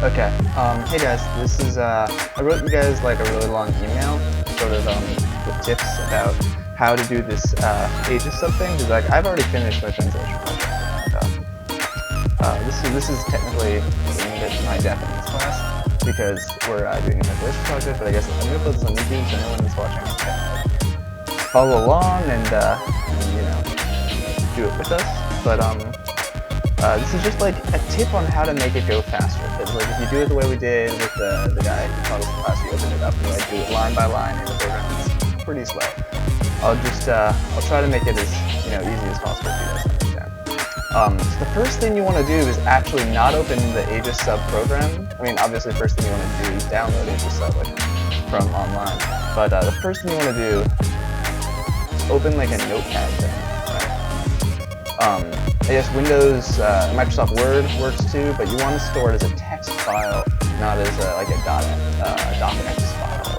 Okay. Hey guys, this is I wrote you guys like a really long email, sort of with tips about how to do this Aegisub thing. Because like I've already finished my translation project. This is technically aimed at my Japanese class because we're doing a translation project. But I guess I'm gonna put this on YouTube, so anyone that's watching can like, follow along and you know, do it with us. But this is just like a tip on how to make it go faster. Because like if you do it the way we did with the guy who taught us the class, you open it up and like do it line by line in the program. It's pretty slow. I'll try to make it as easy as possible for you guys to understand. So the first thing you want to do is actually not open the Aegisub program. I mean, obviously, the first thing you want to do is download Aegisub like from online. But the first thing you want to do is open like a notepad thing. Right? I guess Windows, Microsoft Word works too, but you want to store it as a text file, not as like a .docx file or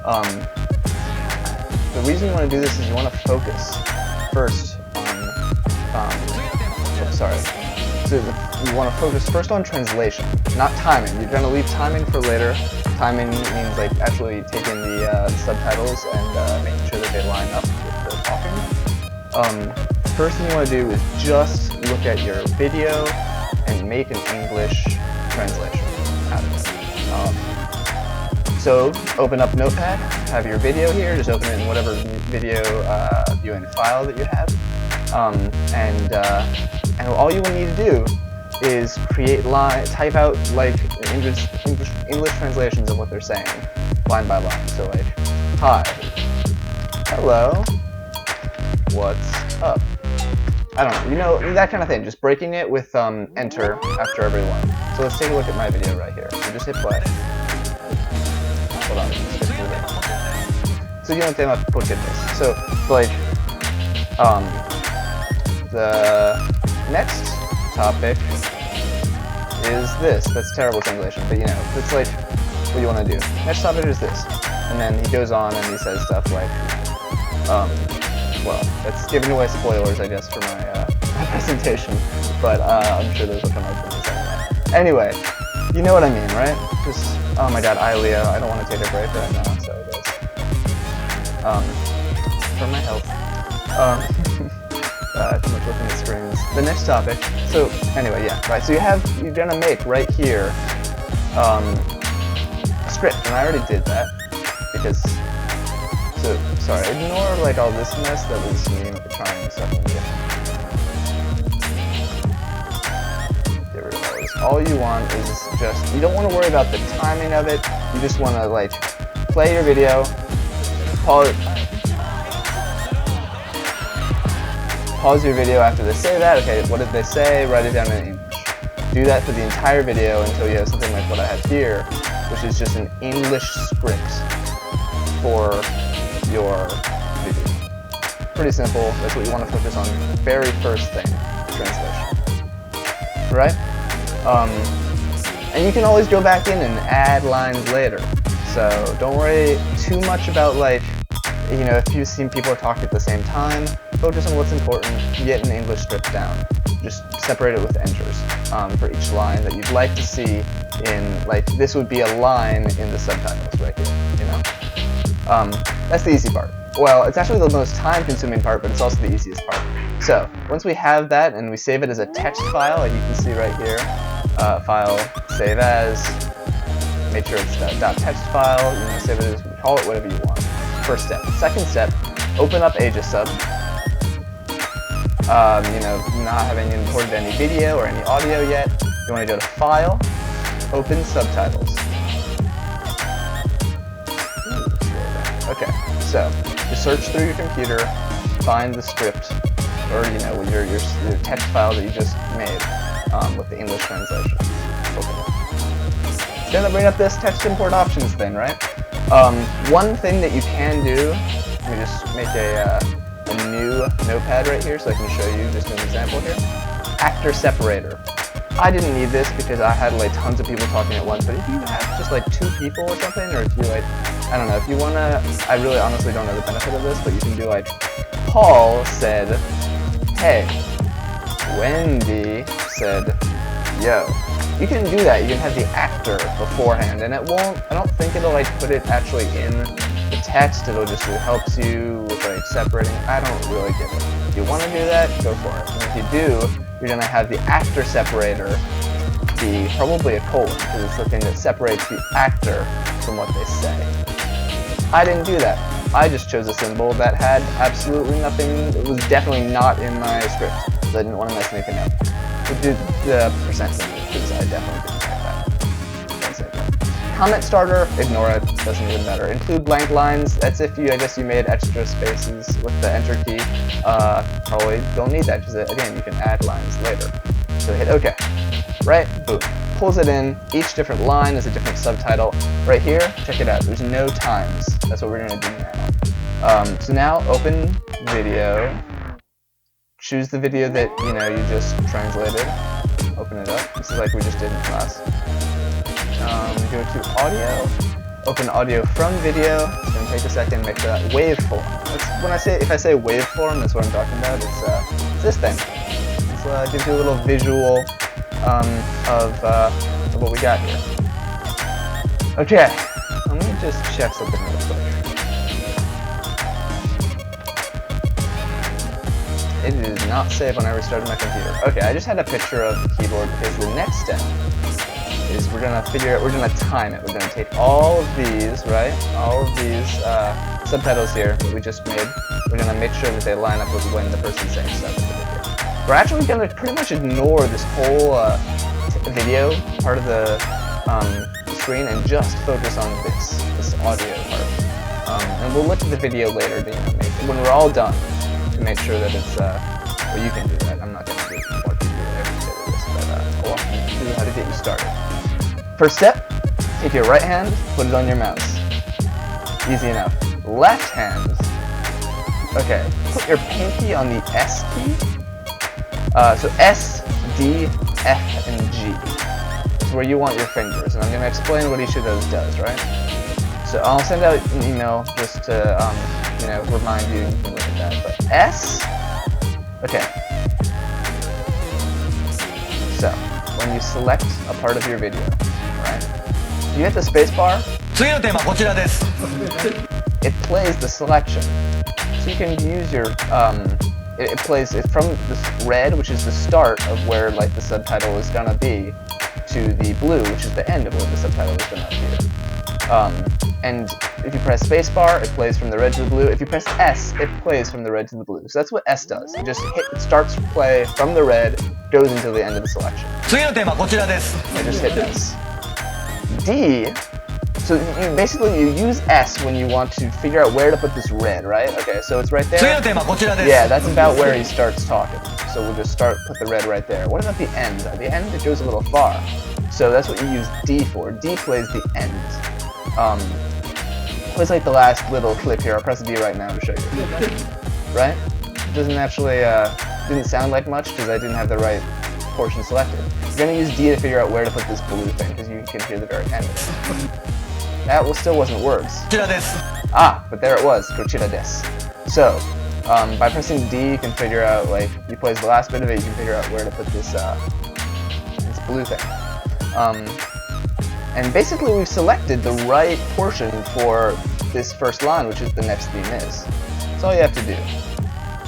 whatever. The reason you want to do this is you want to focus first on, So you want to focus first on translation, not timing. You're going to leave timing for later. Timing means like actually taking the subtitles and making sure that they line up with the talking. First thing you want to do is just look at your video and make an English translation out of it. So open up Notepad, have your video here, just open it in whatever video viewing file that you have, and all you will need to do is type out like English translations of what they're saying, line by line. So like, hi, hello, what's up? I don't know, that kind of thing. Just breaking it with enter after every one. So let's take a look at my video right here. So just hit play. Hold on, just skip through that. So you don't have to look at this. So like, the next topic is this. That's terrible translation, but it's like what you want to do. Next topic is this, and then he goes on and he says stuff like, well, that's giving away spoilers, I guess, for my presentation, but I'm sure those will come up in this anyway. Anyway, you know what I mean, right? Just, oh my god, Leo, I don't want to take a break right now, so it is. For my health. Too much looking at screens. The next topic, so anyway, yeah, right, so you're gonna make right here, a script, and I already did that, because so, sorry, ignore like all this mess that was me trying and stuff. Get rid of all this. All you want is just, you don't want to worry about the timing of it, you just want to like, play your video, pause your video after they say that, okay, what did they say, write it down in English. Do that for the entire video until you have something like what I have here, which is just an English script for your video. Pretty simple. That's what you want to focus on. Very first thing, translation. Right? And you can always go back in and add lines later. So don't worry too much about like, if you've seen people talk at the same time. Focus on what's important. Get an English script down. Just separate it with enters for each line that you'd like to see in, like, this would be a line in the subtitles right here. That's the easy part. Well, it's actually the most time-consuming part, but it's also the easiest part. So, once we have that and we save it as a text file, like you can see right here, file, save as, make sure it's a .text file, save it as, call it whatever you want. First step. Second step, open up Aegisub. Not having imported any video or any audio yet, you want to go to File, Open Subtitles. Okay, so you search through your computer, find the script, or your text file that you just made with the English translation. Open it. It's gonna bring up this text import options thing, right? One thing that you can do, let me just make a new notepad right here so I can show you just an example here. Actor separator. I didn't need this because I had like tons of people talking at once, but if you have just like 2 people or something, or if you like, I don't know, if you wanna, I really honestly don't know the benefit of this, but you can do like, Paul said, hey, Wendy said, yo. you can do that. You can have the actor beforehand, and it won't, I don't think it'll like put it actually in the text. It'll just, it helps you with like separating. I don't really get it. If you want to do that, go for it. And if you do, you're going to have the actor separator be probably a colon, because it's the thing that separates the actor from what they say. I didn't do that. I just chose a symbol that had absolutely nothing. It was definitely not in my script, because I didn't want to mess anything up. We did the percent symbol, because I definitely didn't type that. Comment starter, ignore it, doesn't even matter. Include blank lines, that's if you, I guess you made extra spaces with the enter key. Probably don't need that, because again, you can add lines later. So hit OK. Right? Boom. Pulls it in. Each different line is a different subtitle. Right here, check it out. There's no times. That's what we're going to do now. So now, open video. Choose the video that, you know, you just translated. Open it up. This is like we just did in class. Go to audio. Open audio from video. It's going to take a second. Make that waveform. That's when if I say waveform, that's what I'm talking about. It's this thing. It gives you a little visual of what we got here. Okay, let me just check something real quick. It is not saved when I restarted my computer. Okay, I just had a picture of the keyboard because the next step is we're gonna time it. We're gonna take all of these, right? All of these subtitles here that we just made. We're gonna make sure that they line up with when the person's saying stuff in the video. We're actually going to pretty much ignore this whole video part of the screen and just focus on this audio part. And we'll look at the video later to, when we're all done, to make sure that it's, well, you can do that. I'm not going to do what you do every bit of this, but I'll walk you through how to get you started. First step, take your right hand, put it on your mouse. Easy enough. Left hand, okay, put your pinky on the S key. So S, D, F, and G is where you want your fingers, and I'm going to explain what each of those does, right? So I'll send out an email just to, you know, remind you, you can look at that. But S, okay. So, when you select a part of your video, right? You hit the space bar. It plays the selection. So you can use your, it plays it from this red, which is the start of where like the subtitle is gonna be, to the blue, which is the end of where the subtitle is gonna be. And if you press spacebar, it plays from the red to the blue. If you press S, it plays from the red to the blue. So that's what S does. It just it starts to play from the red, goes until the end of the selection. I just hit this. D. So you use S when you want to figure out where to put this red, right? Okay, so it's right there. Yeah, that's about where he starts talking. So we'll just put the red right there. What about the end? At the end, it goes a little far. So that's what you use D for. D plays the end. Plays like the last little clip here. I'll press D right now to show you. Right? It doesn't actually, didn't sound like much because I didn't have the right portion selected. You're going to use D to figure out where to put this blue thing because you can hear the very end of it. That still wasn't words. Ah, but there it was. Kochira desu. So, by pressing D, you can figure out, like, he plays the last bit of it, you can figure out where to put this, this blue thing. And basically we've selected the right portion for this first line, which is the next theme is. That's all you have to do.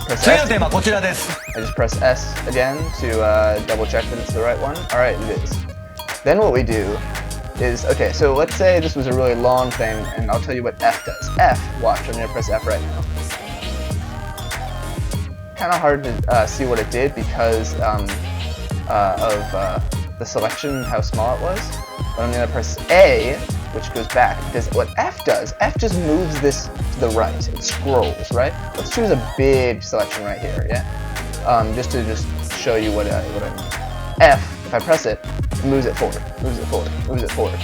Press S. I just press S again to double check that it's the right one. Alright, it is. Then what we do is, okay, so let's say this was a really long thing, and I'll tell you what F does. F, watch, I'm going to press F right now. Kind of hard to see what it did because of the selection, how small it was. But I'm going to press A, which goes back, because what F does, F just moves this to the right. It scrolls, right? Let's choose a big selection right here, yeah? Just to show you what I mean. F, if I press it, it moves it forward, moves it forward, moves it forward,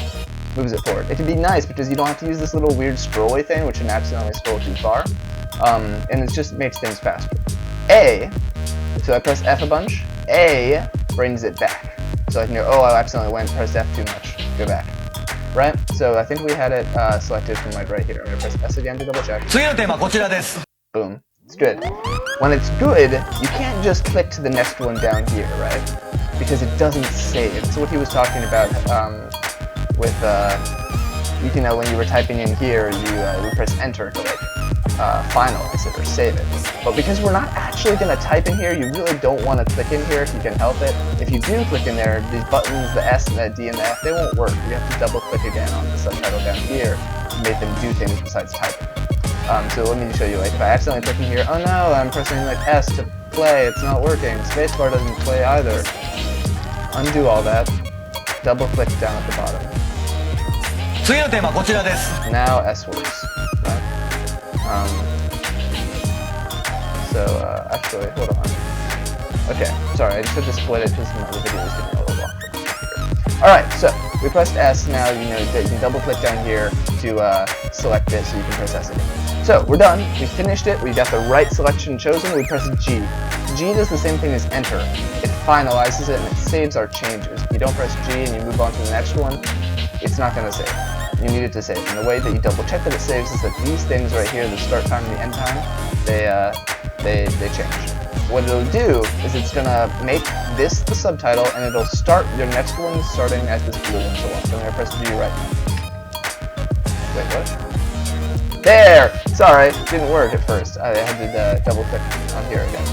moves it forward. It can be nice because you don't have to use this little weird scrolly thing, which can accidentally scroll too far. And it just makes things faster. A, so I press F a bunch, A brings it back. So I can go, oh, I accidentally pressed F too much, go back. Right? So I think we had it selected from like right here. I'm going to press S again to double check. Boom. It's good. When it's good, you can't just click to the next one down here, right? because it doesn't save. So what he was talking about with you can when you were typing in here, you would press enter to like finalize it or save it. But because we're not actually going to type in here, you really don't want to click in here if you can help it. If you do click in there, these buttons, the S and the D and the F, they won't work. You have to double click again on the subtitle down here to make them do things besides typing. So let me show you, like if I accidentally click in here, oh no, I'm pressing like S to play, it's not working. Spacebar doesn't play either. Undo all that. Double click down at the bottom. Now S works. Right? Actually, hold on. Okay, sorry, I just had to split it because my video was getting a little long. Alright, so we pressed S, now you know that you can double click down here to select it so you can press S again. So, we're done, we finished it, we got the right selection chosen, we press G. G does the same thing as enter. It finalizes it and it saves our changes. If you don't press G and you move on to the next one, it's not going to save. You need it to save. And the way that you double check that it saves is that these things right here, the start time and the end time, they change. What it'll do is it's gonna make this the subtitle and it'll start your next one starting as this blue one. So I'm gonna press G right now. Wait, what? There! Sorry, it didn't work at first. I had to double click on here again.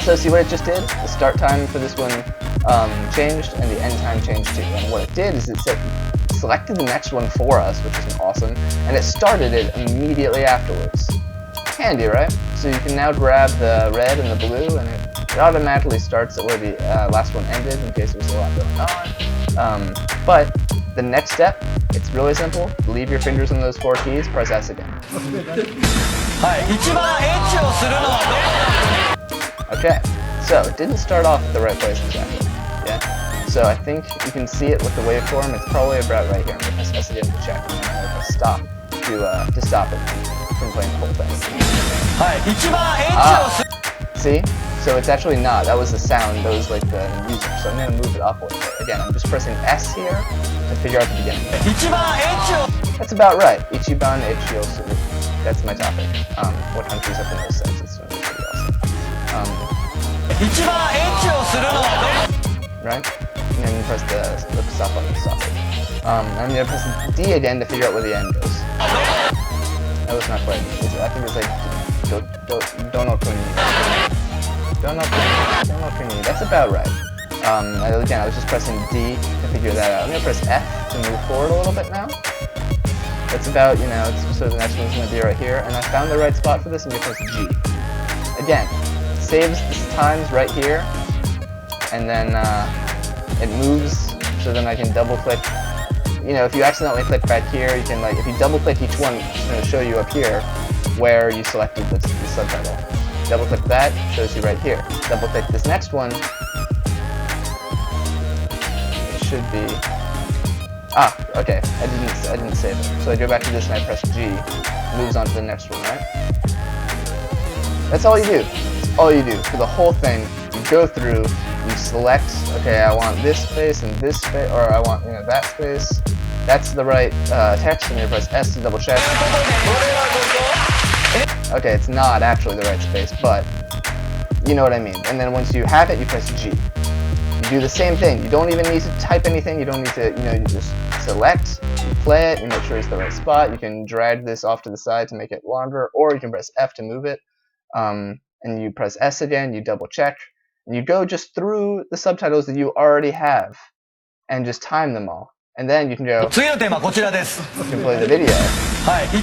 So see what it just did? The start time for this one changed and the end time changed too. And what it did is it selected the next one for us, which is awesome, and it started it immediately afterwards. Handy, right? So you can now grab the red and the blue, and it automatically starts at where the last one ended, in case there's a lot going on. But the next step, it's really simple. Leave your fingers on those 4 keys, press S again. Okay, so it didn't start off at the right place exactly. Yeah. So I think you can see it with the waveform. It's probably about right here. I'm gonna press S again to check, and then I'm gonna press stop to stop it from playing the whole thing. See? So it's actually not. That was the sound. That was like the music. So I'm gonna move it up a little bit. Again, I'm just pressing S here to figure out the beginning. That's about right. Ichiban Echiyosu. That's my topic. What countries have the most sense? It's pretty awesome. Right? And then press the stop button to stop it. I'm gonna press D again to figure out where the end goes. That was not quite. I think it's like Donokuni. Donokuni. That's about right. Again, I was just pressing D to figure that out. I'm gonna press F to move forward a little bit now. That's about, so the next one's gonna be right here. And I found the right spot for this, and you press G. Again, saves the times right here, and then it moves, so then I can double click. If you accidentally click back here, you can if you double click each one, it's going to show you up here where you selected the subtitle. Double click that, shows you right here. Double click this next one, it should be, okay, I didn't save it. So I go back to this and I press G, it moves on to the next one, right? That's all you do. That's all you do. For the whole thing, you go through, you select, okay, I want this space and this space, or I want, that space. That's the right text, and you press S to double check. Okay, it's not actually the right space, but you know what I mean. And then once you have it, you press G. You do the same thing. You don't even need to type anything. You don't need to, you just select, you play it, you make sure it's the right spot. You can drag this off to the side to make it longer, or you can press F to move it. And you press S again, you double check, and you go just through the subtitles that you already have, and just time them all. And then you can go, you can play the video. Look,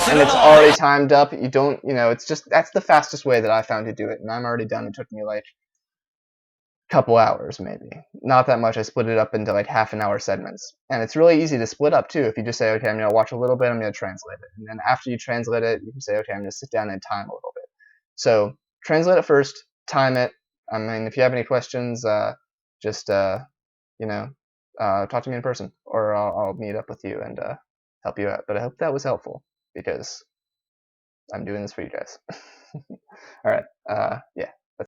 and it's already timed up. You don't, it's just, that's the fastest way that I found to do it. And I'm already done. It took me like a couple hours, maybe. Not that much. I split it up into like half-an-hour segments. And it's really easy to split up too. If you just say, okay, I'm going to watch a little bit, I'm going to translate it. And then after you translate it, you can say, okay, I'm going to sit down and time a little bit. So translate it first, time it. I mean, if you have any questions, just, talk to me in person, or I'll meet up with you and help you out. But I hope that was helpful, because I'm doing this for you guys. Alright, yeah.